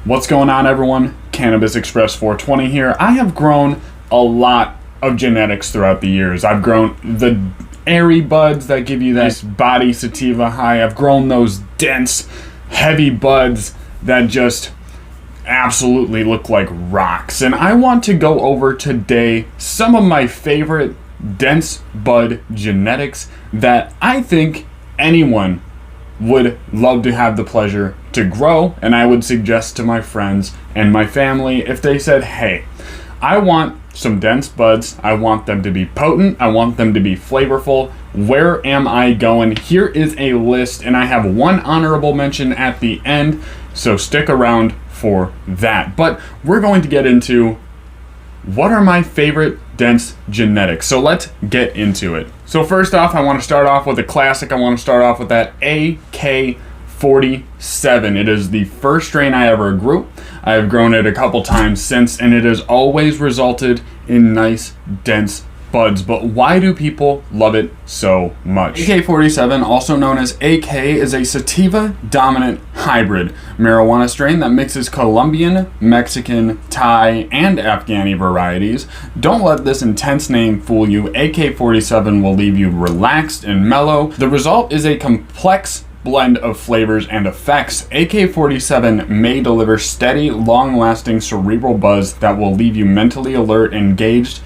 What's going on, everyone? Cannabis Express 420 here. I have grown a lot of genetics throughout the years. I've grown the airy buds that give you that body sativa high. I've grown those dense, heavy buds that just absolutely look like rocks. And I want to go over today some of my favorite dense bud genetics that I think anyone would love to have the pleasure to grow, and I would suggest to my friends and my family if they said, hey, I want some dense buds, I want them to be potent, I want them to be flavorful, where am I going? Here is a list, and I have one honorable mention at the end, so stick around for that. But we're going to get into what are my favorite dense genetics. So let's get into it. So first off, I want to start off with a classic. I want to start off with that AK-47. It is the first strain I ever grew. I have grown it a couple times since, and it has always resulted in nice, dense buds. But why do people love it so much? AK-47, also known as AK, is a sativa dominant hybrid marijuana strain that mixes Colombian, Mexican, Thai, and Afghani varieties. Don't let this intense name fool you. AK-47 will leave you relaxed and mellow. The result is a complex blend of flavors and effects. AK-47 may deliver steady, long-lasting cerebral buzz that will leave you mentally alert, engaged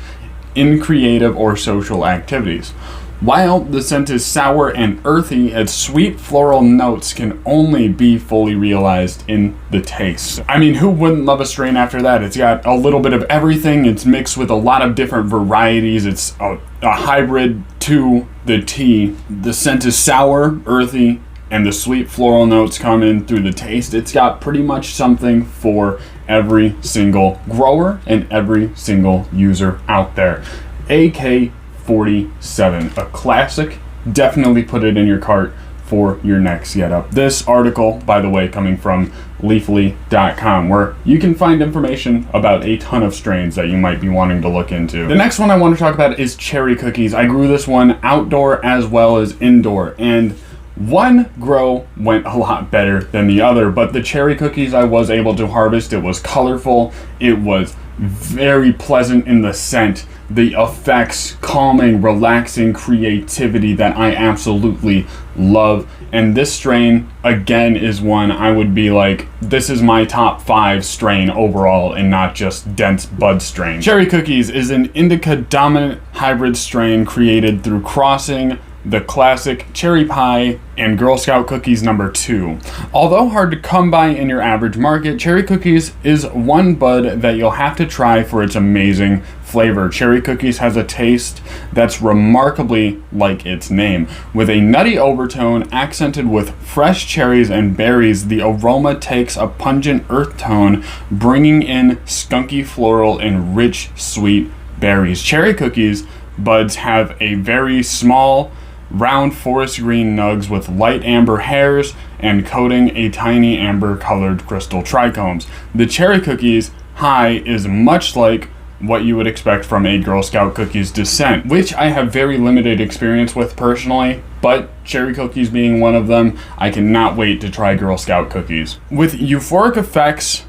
in creative or social activities. While the scent is sour and earthy, its sweet floral notes can only be fully realized in the taste. I mean, who wouldn't love a strain after that? It's got a little bit of everything. It's mixed with a lot of different varieties. It's a hybrid to the T. The scent is sour, earthy, and the sweet floral notes come in through the taste. It's got pretty much something for every single grower and every single user out there. AK-47, a classic. Definitely put it in your cart for your next get up. This article, by the way, coming from leafly.com, where you can find information about a ton of strains that you might be wanting to look into. The next one I want to talk about is cherry cookies. I grew this one outdoor as well as indoor, and one grow went a lot better than the other, but the cherry cookies I was able to harvest, it was colorful, it was very pleasant in the scent, the effects, calming, relaxing creativity that I absolutely love. And this strain, again, is one I would be like, this is my top 5 strain overall and not just dense bud strain. Cherry cookies is an indica dominant hybrid strain created through crossing the classic cherry pie and Girl Scout cookies number 2. Although hard to come by in your average market, cherry cookies is one bud that you'll have to try for its amazing flavor. Cherry cookies has a taste that's remarkably like its name. With a nutty overtone accented with fresh cherries and berries, the aroma takes a pungent earth tone, bringing in skunky floral and rich sweet berries. Cherry cookies buds have a very small, round forest green nugs with light amber hairs and coating a tiny amber colored crystal trichomes. The cherry cookies high is much like what you would expect from a Girl Scout cookies descent, which I have very limited experience with personally, but cherry cookies being one of them, I cannot wait to try Girl Scout cookies. With euphoric effects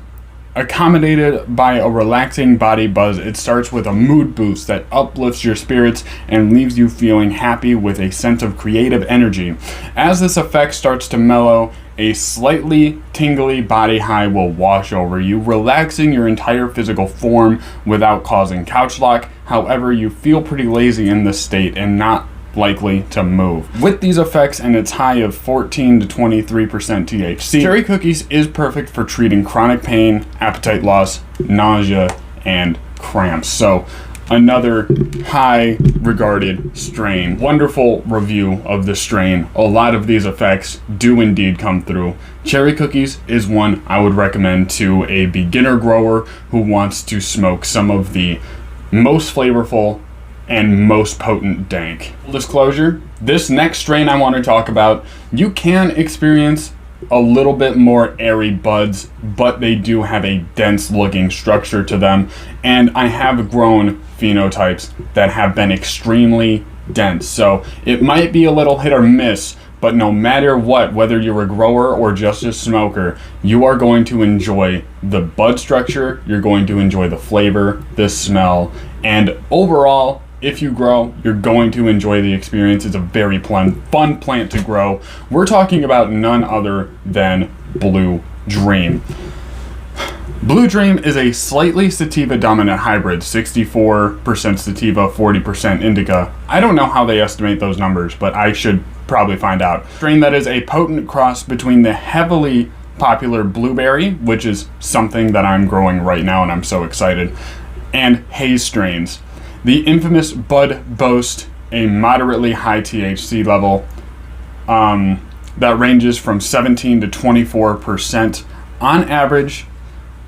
accommodated by a relaxing body buzz, it starts with a mood boost that uplifts your spirits and leaves you feeling happy with a sense of creative energy. As this effect starts to mellow, a slightly tingly body high will wash over you, relaxing your entire physical form without causing couch lock. However, you feel pretty lazy in this state and not likely to move. With these effects and its high of 14 to 23% THC, cherry cookies is perfect for treating chronic pain, appetite loss, nausea, and cramps. So another high regarded strain. Wonderful review of the strain. A lot of these effects do indeed come through. Cherry cookies is one I would recommend to a beginner grower who wants to smoke some of the most flavorful and most potent dank. Full disclosure, this next strain I want to talk about, you can experience a little bit more airy buds, but they do have a dense looking structure to them, and I have grown phenotypes that have been extremely dense, so it might be a little hit or miss, But no matter what, whether you're a grower or just a smoker, you are going to enjoy the bud structure, you're going to enjoy the flavor, the smell, and overall, if you grow, you're going to enjoy the experience. It's a very fun plant to grow. We're talking about none other than Blue Dream. Blue Dream is a slightly sativa dominant hybrid, 64% sativa, 40% indica. I don't know how they estimate those numbers, but I should probably find out. Strain that is a potent cross between the heavily popular blueberry, which is something that I'm growing right now and I'm so excited, and haze strains. The infamous bud boasts a moderately high THC level that ranges from 17 to 24% on average,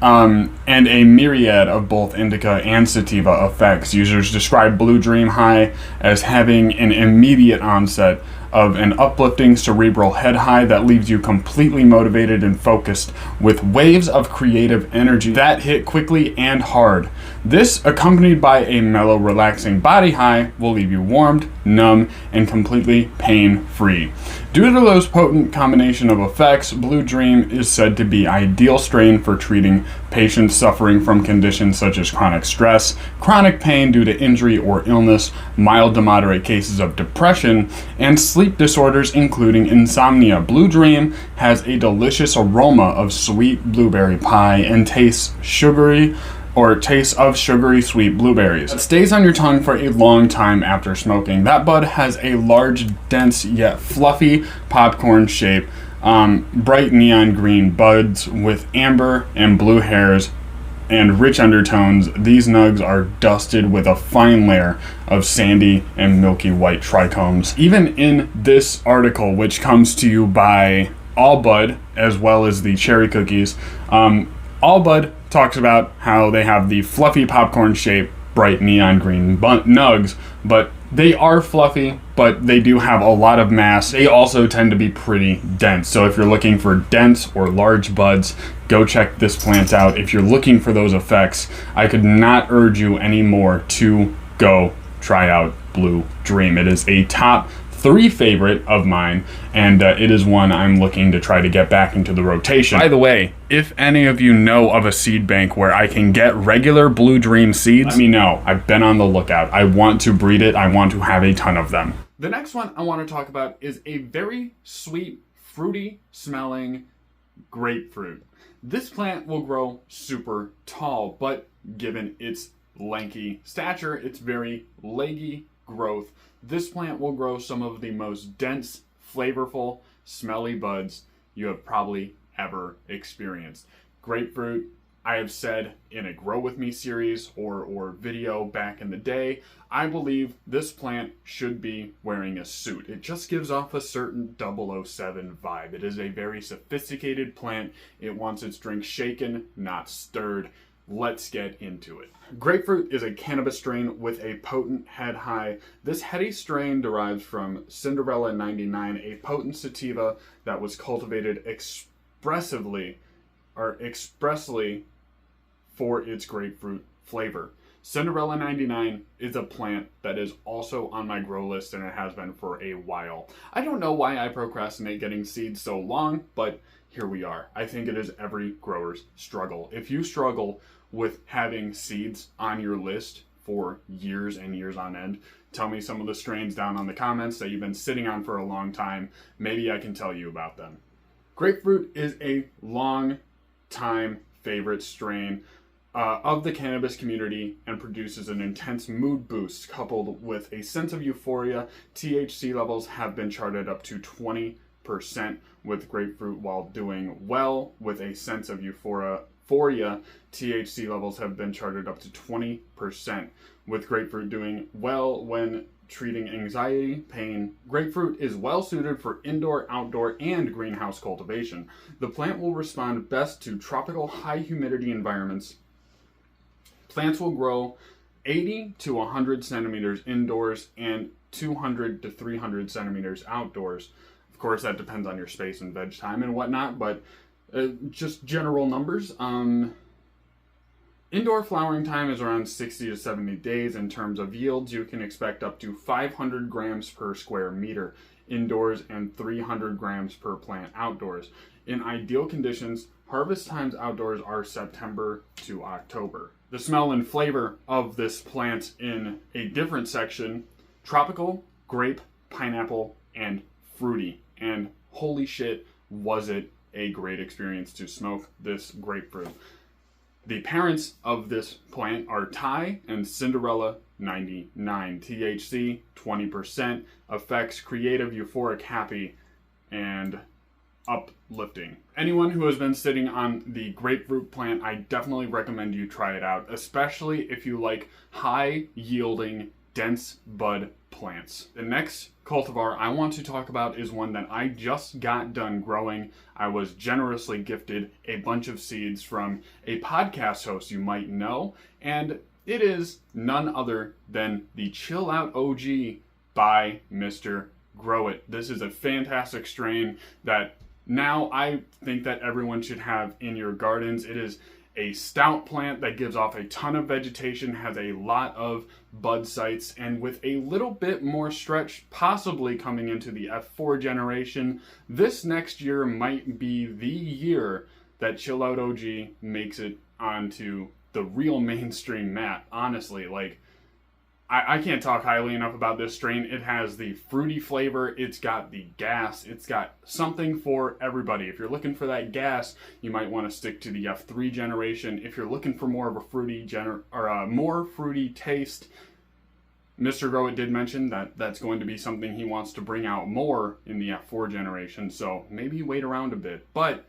and a myriad of both indica and sativa effects. Users describe Blue Dream High as having an immediate onset of an uplifting cerebral head high that leaves you completely motivated and focused with waves of creative energy that hit quickly and hard. This, accompanied by a mellow, relaxing body high, will leave you warmed, numb, and completely pain-free. Due to those potent combination of effects, Blue Dream is said to be ideal strain for treating patients suffering from conditions such as chronic stress, chronic pain due to injury or illness, mild to moderate cases of depression, and sleep disorders including insomnia. Blue Dream has a delicious aroma of sweet blueberry pie and tastes of sugary sweet blueberries. It stays on your tongue for a long time after smoking. That bud has a large, dense, yet fluffy popcorn shape, bright neon green buds with amber and blue hairs and rich undertones. These nugs are dusted with a fine layer of sandy and milky white trichomes. Even in this article, which comes to you by All Bud, as well as the cherry cookies, All Bud talks about how they have the fluffy popcorn shape, bright neon green nugs, but they are fluffy, but they do have a lot of mass. They also tend to be pretty dense. So if you're looking for dense or large buds, go check this plant out. If you're looking for those effects, I could not urge you anymore to go try out Blue Dream. It is a top 3 favorite of mine, and it is one I'm looking to try to get back into the rotation. By the way, if any of you know of a seed bank where I can get regular Blue Dream seeds, let me know. I've been on the lookout. I want to breed it. I want to have a ton of them. The next one I want to talk about is a very sweet, fruity smelling grapefruit. This plant will grow super tall, but given its lanky stature, its very leggy growth, this plant will grow some of the most dense, flavorful, smelly buds you have probably ever experienced. Grapefruit, I have said in a Grow With Me series or video back in the day, I believe this plant should be wearing a suit. It just gives off a certain 007 vibe. It is a very sophisticated plant. It wants its drink shaken, not stirred. Let's get into it. Grapefruit is a cannabis strain with a potent head high. This heady strain derives from Cinderella 99, a potent sativa that was cultivated expressly for its grapefruit flavor. Cinderella 99 is a plant that is also on my grow list, and it has been for a while. I don't know why I procrastinate getting seeds so long, but here we are. I think it is every grower's struggle. If you struggle with having seeds on your list for years and years on end, tell me some of the strains down on the comments that you've been sitting on for a long time. Maybe I can tell you about them. Grapefruit is a long time favorite strain of the cannabis community and produces an intense mood boost coupled with a sense of euphoria. THC levels have been charted up to 20% with grapefruit, while doing well with a sense of euphoria. THC levels have been charted up to 20% with grapefruit, doing well when treating anxiety, pain. Grapefruit is well suited for indoor, outdoor, and greenhouse cultivation. The plant will respond best to tropical high humidity environments. Plants will grow 80 to 100 centimeters indoors and 200 to 300 centimeters outdoors. Of course, that depends on your space and veg time and whatnot, but just general numbers. Indoor flowering time is around 60 to 70 days. In terms of yields, you can expect up to 500 grams per square meter. indoors and 300 grams per plant outdoors. In ideal conditions, harvest times outdoors are September to October. The smell and flavor of this plant in a different section: tropical, grape, pineapple, and fruity. And holy shit, was it a great experience to smoke this grapefruit. The parents of this plant are Thai and Cinderella 99. THC 20%. Effects: creative, euphoric, happy, and uplifting. Anyone who has been sitting on the grapefruit plant, I definitely recommend you try it out, especially if you like high yielding, dense bud plants. The next cultivar I want to talk about is one that I just got done growing. I was generously gifted a bunch of seeds from a podcast host you might know, and it is none other than the Chill Out OG by Mr. Grow It. This is a fantastic strain that now I think that everyone should have in your gardens. It is a stout plant that gives off a ton of vegetation, has a lot of bud sites, and with a little bit more stretch possibly coming into the F4 generation, this next year might be the year that Chill Out OG makes it onto the real mainstream map. Honestly, like, I can't talk highly enough about this strain. It has the fruity flavor, it's got the gas, it's got something for everybody. If you're looking for that gas, you might want to stick to the F3 generation. If you're looking for more of a fruity more fruity taste, Mr. Grow It did mention that that's going to be something he wants to bring out more in the F4 generation, so maybe wait around a bit. But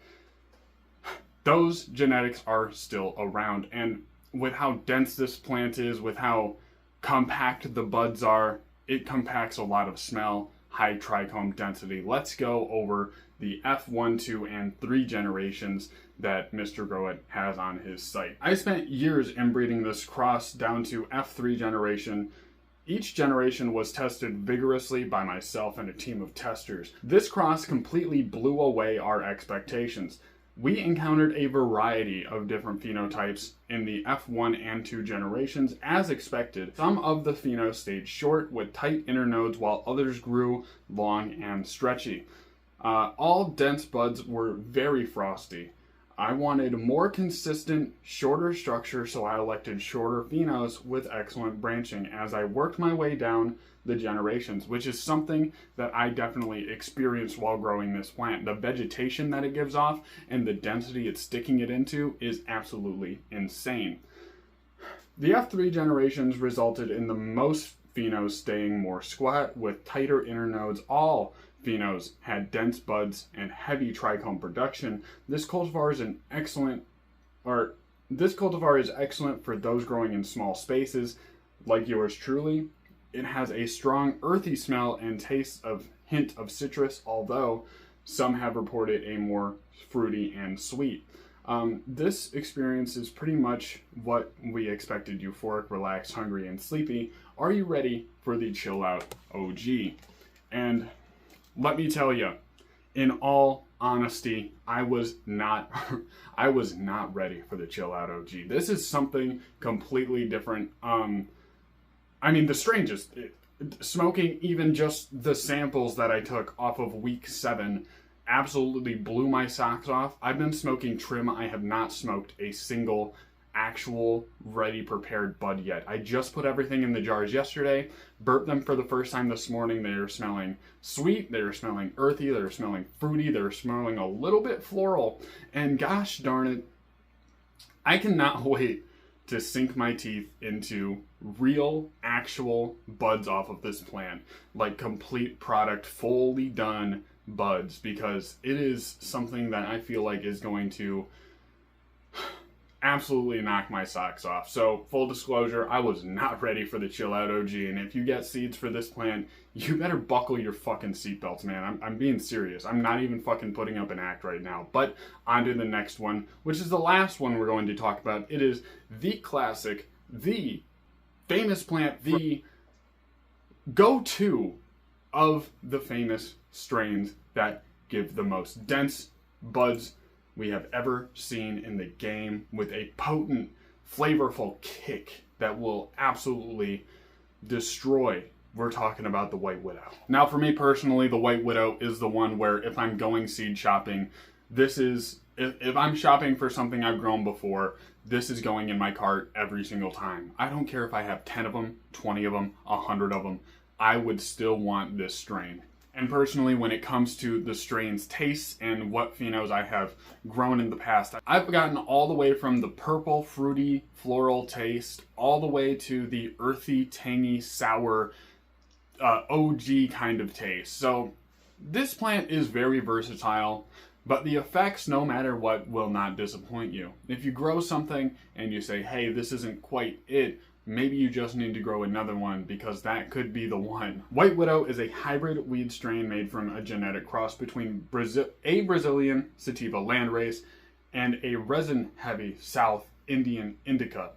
those genetics are still around, and with how dense this plant is, with how compact the buds are, it compacts a lot of smell, high trichome density. Let's go over the F1, 2, and 3 generations that Mr. Grow It has on his site. I spent years inbreeding this cross down to F3 generation. Each generation was tested vigorously by myself and a team of testers. This cross completely blew away our expectations. We encountered a variety of different phenotypes in the F1 and 2 generations, as expected. Some of the phenos stayed short with tight internodes, while others grew long and stretchy. All dense buds were very frosty. I wanted more consistent, shorter structure, so I elected shorter phenos with excellent branching as I worked my way down the generations, which is something that I definitely experienced while growing this plant. The vegetation that it gives off and the density it's sticking it into is absolutely insane. The F3 generations resulted in the most phenos staying more squat with tighter internodes. All phenos had dense buds and heavy trichome production. This cultivar is excellent for those growing in small spaces, like yours truly. It has a strong earthy smell and taste of hint of citrus, although some have reported a more fruity and sweet. This experience is pretty much what we expected: euphoric, relaxed, hungry, and sleepy. Are you ready for the Chill Out OG? And let me tell you, in all honesty, I was not ready for the Chill Out OG. This is something completely different. I mean, the strangest. Smoking even just the samples that I took off of week 7 absolutely blew my socks off. I've been smoking trim. I have not smoked a single actual ready prepared bud yet. I just put everything in the jars yesterday, burped them for the first time this morning. They are smelling sweet, they are smelling earthy, they are smelling fruity, they are smelling a little bit floral, and gosh darn it, I cannot wait to sink my teeth into real, actual buds off of this plant, like complete product, fully done buds, because it is something that I feel like is going to absolutely knock my socks off. So, full disclosure, I was not ready for the Chill Out OG, and if you get seeds for this plant, you better buckle your fucking seatbelts, man. I'm being serious. I'm not even fucking putting up an act right now. But on to the next one, which is the last one we're going to talk about. It is the classic, the famous plant, the go-to of the famous strains that give the most dense buds we have ever seen in the game, with a potent, flavorful kick that will absolutely destroy we're talking about the White Widow. Now, for me personally, the White Widow is the one where if I'm going seed shopping, this is, if I'm shopping for something I've grown before, this is going in my cart every single time. I don't care if I have 10 of them, 20 of them, 100 of them, I would still want this strain. And personally, when it comes to the strain's tastes and what phenos I have grown in the past, I've gotten all the way from the purple, fruity, floral taste, all the way to the earthy, tangy, sour, OG kind of taste. So this plant is very versatile, but the effects, no matter what, will not disappoint you. If you grow something and you say, hey, this isn't quite it, maybe you just need to grow another one because that could be the one. White Widow is a hybrid weed strain made from a genetic cross between a Brazilian sativa landrace and a resin-heavy South Indian indica.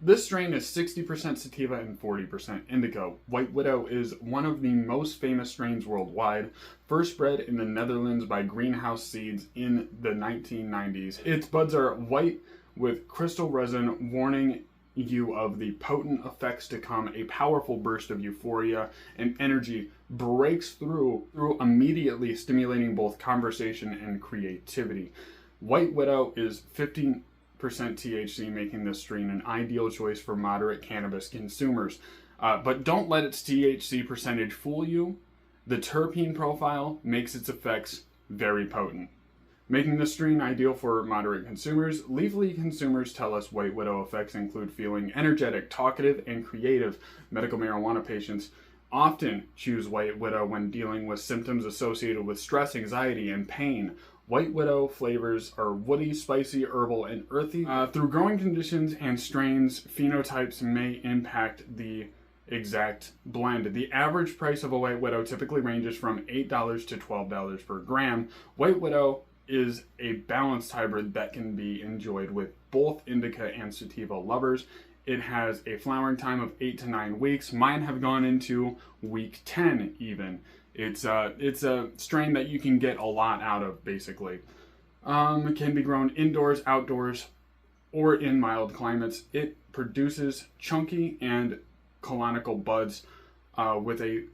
This strain is 60% sativa and 40% indica. White Widow is one of the most famous strains worldwide, first bred in the Netherlands by Greenhouse Seeds in the 1990s. Its buds are white with crystal resin, warning you of the potent effects to come. A powerful burst of euphoria and energy breaks through immediately, stimulating both conversation and creativity. White Widow is 15% THC, making this strain an ideal choice for moderate cannabis consumers. But don't let its THC percentage fool you. The terpene profile makes its effects very potent, making the strain ideal for moderate consumers. Leafly consumers tell us White Widow effects include feeling energetic, talkative, and creative. Medical marijuana patients often choose White Widow when dealing with symptoms associated with stress, anxiety, and pain. White Widow flavors are woody, spicy, herbal, and earthy. Through growing conditions and strains, phenotypes may impact the exact blend. The average price of a White Widow typically ranges from $8 to $12 per gram. White Widow is a balanced hybrid that can be enjoyed with both indica and sativa lovers. It has a flowering time of 8 to 9 weeks. Mine have gone into week 10 even. It's a strain that you can get a lot out of, basically. It can be grown indoors, outdoors, or in mild climates. It produces chunky and colonical buds with a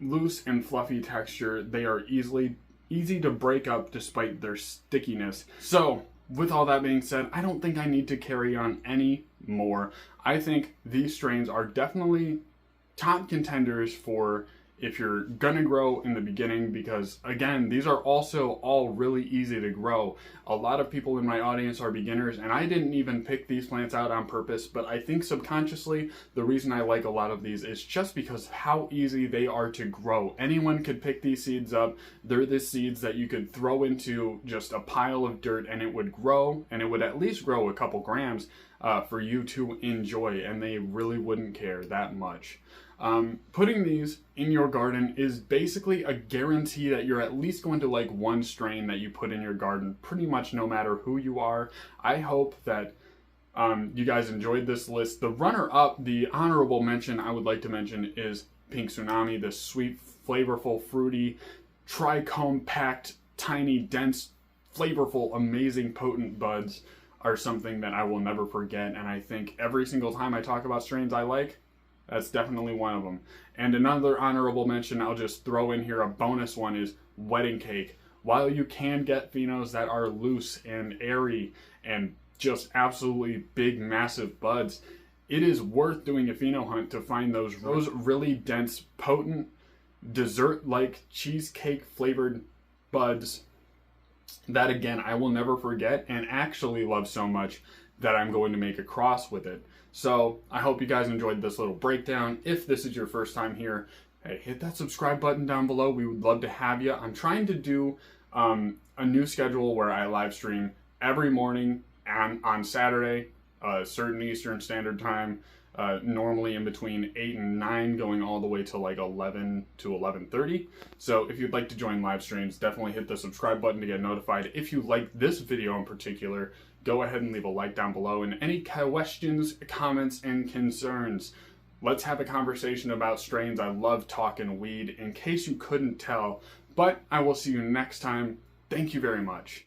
loose and fluffy texture. They are easy to break up despite their stickiness. So, with all that being said, I don't think I need to carry on any more. I think these strains are definitely top contenders for if you're gonna grow in the beginning, because again, these are also all really easy to grow. A lot of people in my audience are beginners, and I didn't even pick these plants out on purpose, but I think subconsciously the reason I like a lot of these is just because of how easy they are to grow. Anyone could pick these seeds up. They're the seeds that you could throw into just a pile of dirt and it would grow, and it would at least grow a couple grams for you to enjoy, and they really wouldn't care that much. Putting these in your garden is basically a guarantee that you're at least going to like one strain that you put in your garden, pretty much no matter who you are. I hope that you guys enjoyed this list. The runner-up, the honorable mention I would like to mention is Pink Tsunami, the sweet, flavorful, fruity, trichome-packed, tiny, dense, flavorful, amazing, potent buds are something that I will never forget, and I think every single time I talk about strains I like, that's definitely one of them. And another honorable mention I'll just throw in here, a bonus one, is Wedding Cake. While you can get phenos that are loose and airy and just absolutely big, massive buds, it is worth doing a pheno hunt to find those really dense, potent, dessert-like cheesecake flavored buds that, again, I will never forget and actually love so much that I'm going to make a cross with it. So I hope you guys enjoyed this little breakdown. If this is your first time here, hey, hit that subscribe button down below. We would love to have you. I'm trying to do a new schedule where I live stream every morning on Saturday, certain Eastern Standard Time, normally in between 8 and 9, going all the way to like 11 to 11:30. So if you'd like to join live streams, definitely hit the subscribe button to get notified. If you like this video in particular, go ahead and leave a like down below. And any questions, comments, and concerns, let's have a conversation about strains. I love talking weed, in case you couldn't tell. But I will see you next time. Thank you very much.